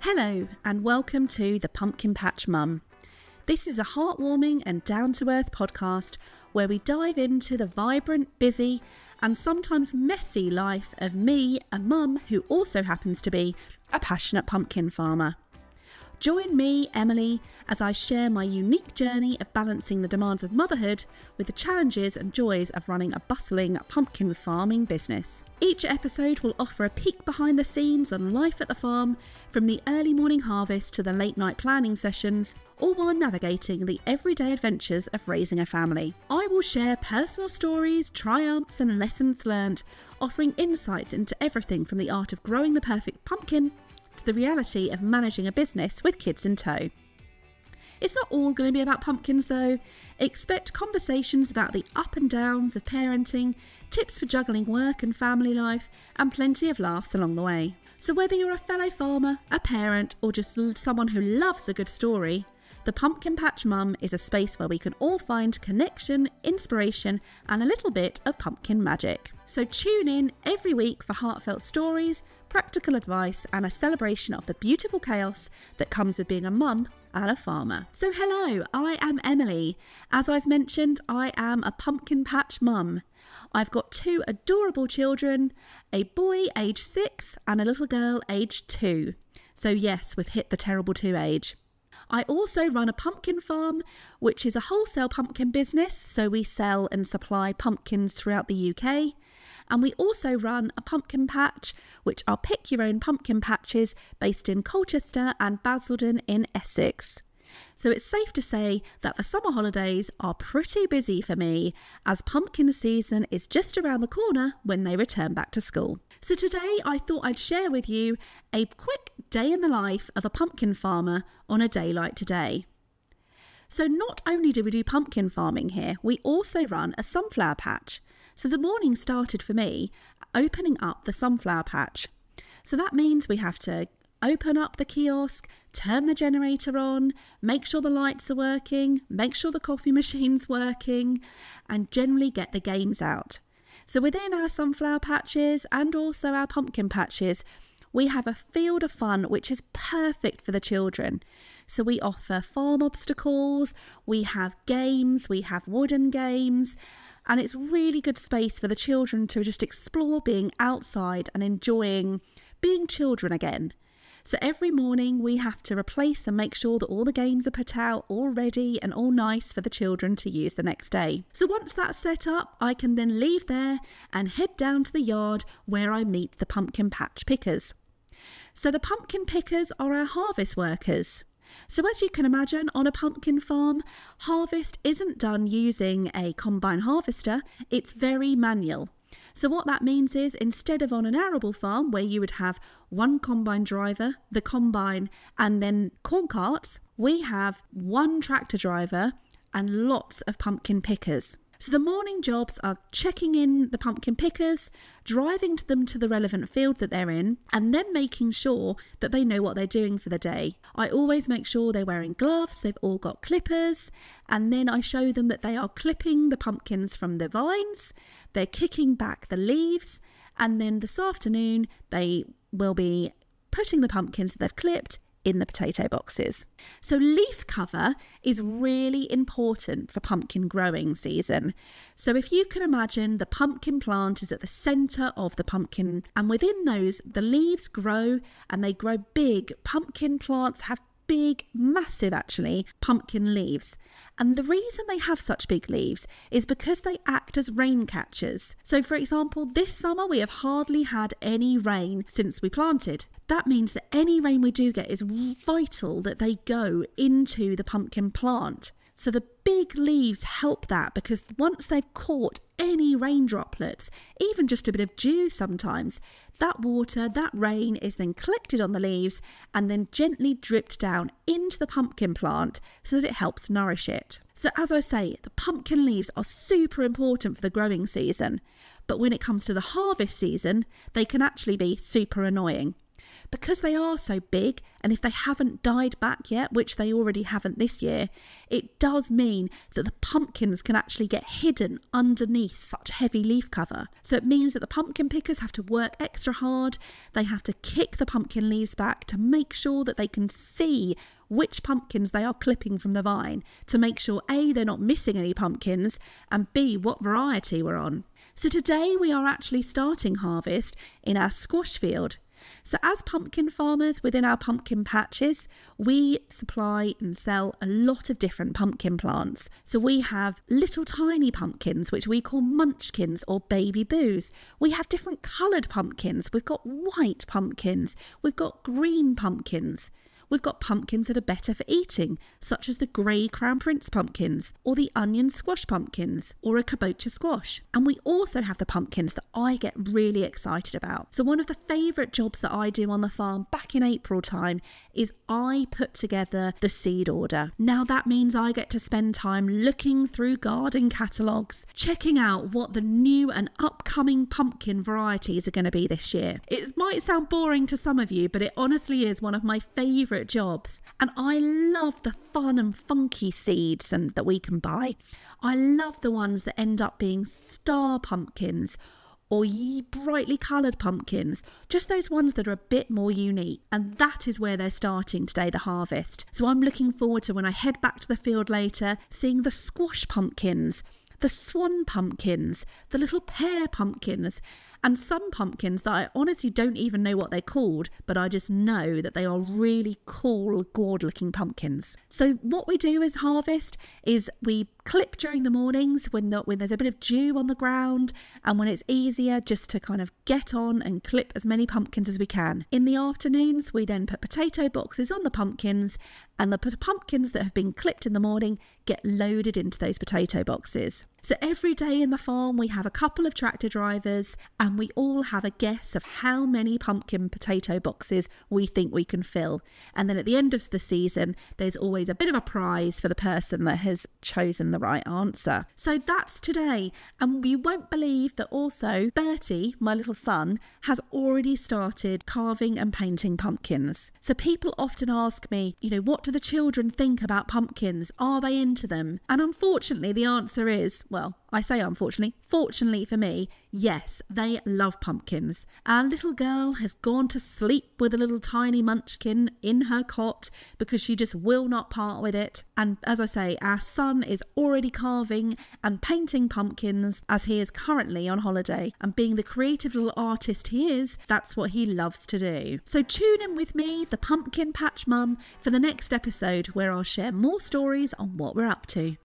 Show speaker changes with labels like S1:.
S1: Hello and welcome to The Pumpkin Patch Mum. This is a heartwarming and down-to-earth podcast where we dive into the vibrant, busy and sometimes messy life of me, a mum who also happens to be a passionate pumpkin farmer. Join me, Emily, as I share my unique journey of balancing the demands of motherhood with the challenges and joys of running a bustling pumpkin farming business. Each episode will offer a peek behind the scenes on life at the farm, from the early morning harvest to the late night planning sessions, all while navigating the everyday adventures of raising a family. I will share personal stories, triumphs and lessons learned, offering insights into everything from the art of growing the perfect pumpkin to the reality of managing a business with kids in tow. It's not all going to be about pumpkins though. Expect conversations about the up and downs of parenting, tips for juggling work and family life, and plenty of laughs along the way. So whether you're a fellow farmer, a parent, or just someone who loves a good story, the Pumpkin Patch Mum is a space where we can all find connection, inspiration, and a little bit of pumpkin magic. So tune in every week for heartfelt stories, practical advice, and a celebration of the beautiful chaos that comes with being a mum and a farmer. So hello, I am Emily. As I've mentioned, I am a pumpkin patch mum. I've got two adorable children, a boy aged 6 and a little girl aged 2. So yes, we've hit the terrible 2 age. I also run a pumpkin farm, which is a wholesale pumpkin business, so we sell and supply pumpkins throughout the UK. And we also run a pumpkin patch, which are pick your own pumpkin patches based in Colchester and Basildon in Essex. So it's safe to say that the summer holidays are pretty busy for me, as pumpkin season is just around the corner when they return back to school. So today I thought I'd share with you a quick day in the life of a pumpkin farmer on a day like today. So not only do we do pumpkin farming here, we also run a sunflower patch. So the morning started for me opening up the sunflower patch. So that means we have to open up the kiosk, turn the generator on, make sure the lights are working, make sure the coffee machine's working, and generally get the games out. So within our sunflower patches and also our pumpkin patches, we have a field of fun which is perfect for the children. So we offer farm obstacles, we have games, we have wooden games, and it's really good space for the children to just explore being outside and enjoying being children again. So every morning we have to replace and make sure that all the games are put out, all ready and all nice for the children to use the next day. So once that's set up, I can then leave there and head down to the yard where I meet the pumpkin patch pickers. So the pumpkin pickers are our harvest workers. So as you can imagine, on a pumpkin farm, harvest isn't done using a combine harvester, it's very manual. So what that means is, instead of on an arable farm where you would have one combine driver, the combine, and then corn carts, we have one tractor driver and lots of pumpkin pickers. So the morning jobs are checking in the pumpkin pickers, driving them to the relevant field that they're in, and then making sure that they know what they're doing for the day. I always make sure they're wearing gloves, they've all got clippers, and then I show them that they are clipping the pumpkins from the vines, they're kicking back the leaves, and then this afternoon they will be putting the pumpkins that they've clipped in the potato boxes. So leaf cover is really important for pumpkin growing season. So if you can imagine, the pumpkin plant is at the centre of the pumpkin, and within those the leaves grow and they grow big. Pumpkin plants have big, massive actually, pumpkin leaves. And the reason they have such big leaves is because they act as rain catchers. So for example, this summer we have hardly had any rain since we planted. That means that any rain we do get is vital that they go into the pumpkin plant. So the big leaves help that, because once they've caught any rain droplets, even just a bit of dew sometimes, that water, that rain is then collected on the leaves and then gently dripped down into the pumpkin plant so that it helps nourish it. So as I say, the pumpkin leaves are super important for the growing season, but when it comes to the harvest season, they can actually be super annoying. because they are so big, and if they haven't died back yet, which they already haven't this year, it does mean that the pumpkins can actually get hidden underneath such heavy leaf cover. So it means that the pumpkin pickers have to work extra hard. They have to kick the pumpkin leaves back to make sure that they can see which pumpkins they are clipping from the vine, to make sure A, they're not missing any pumpkins, and B, what variety we're on. So today we are actually starting harvest in our squash field. So as pumpkin farmers within our pumpkin patches, we supply and sell a lot of different pumpkin plants. So we have little tiny pumpkins, which we call munchkins or baby boos. We have different coloured pumpkins. We've got white pumpkins. We've got green pumpkins. We've got pumpkins that are better for eating, such as the grey Crown Prince pumpkins, or the onion squash pumpkins, or a kabocha squash. And we also have the pumpkins that I get really excited about. So one of the favourite jobs that I do on the farm back in April time is I put together the seed order. Now that means I get to spend time looking through garden catalogues, checking out what the new and upcoming pumpkin varieties are going to be this year. It might sound boring to some of you, but it honestly is one of my favourite jobs, and I love the fun and funky seeds that we can buy. I love the ones that end up being star pumpkins or brightly coloured pumpkins, just those ones that are a bit more unique, and that is where they're starting today, the harvest. So I'm looking forward to, when I head back to the field later, seeing the squash pumpkins, the swan pumpkins, the little pear pumpkins, and some pumpkins that I honestly don't even know what they're called, but I just know that they are really cool, gourd-looking pumpkins. So what we do as harvest is we clip during the mornings when there's a bit of dew on the ground, and when it's easier just to kind of get on and clip as many pumpkins as we can. In the afternoons, we then put potato boxes on the pumpkins, and the pumpkins that have been clipped in the morning get loaded into those potato boxes. So every day in the farm we have a couple of tractor drivers, and we all have a guess of how many pumpkin potato boxes we think we can fill. And then at the end of the season, there's always a bit of a prize for the person that has chosen the right answer. So that's today. And you won't believe that also Bertie, my little son, has already started carving and painting pumpkins. So people often ask me, what do the children think about pumpkins? Are they into them? And unfortunately, the answer is, well, I say unfortunately, fortunately for me, yes, they love pumpkins. Our little girl has gone to sleep with a little tiny munchkin in her cot because she just will not part with it. And as I say, our son is already carving and painting pumpkins as he is currently on holiday. And being the creative little artist he is, that's what he loves to do. So tune in with me, the Pumpkin Patch Mum, for the next episode where I'll share more stories on what we're up to.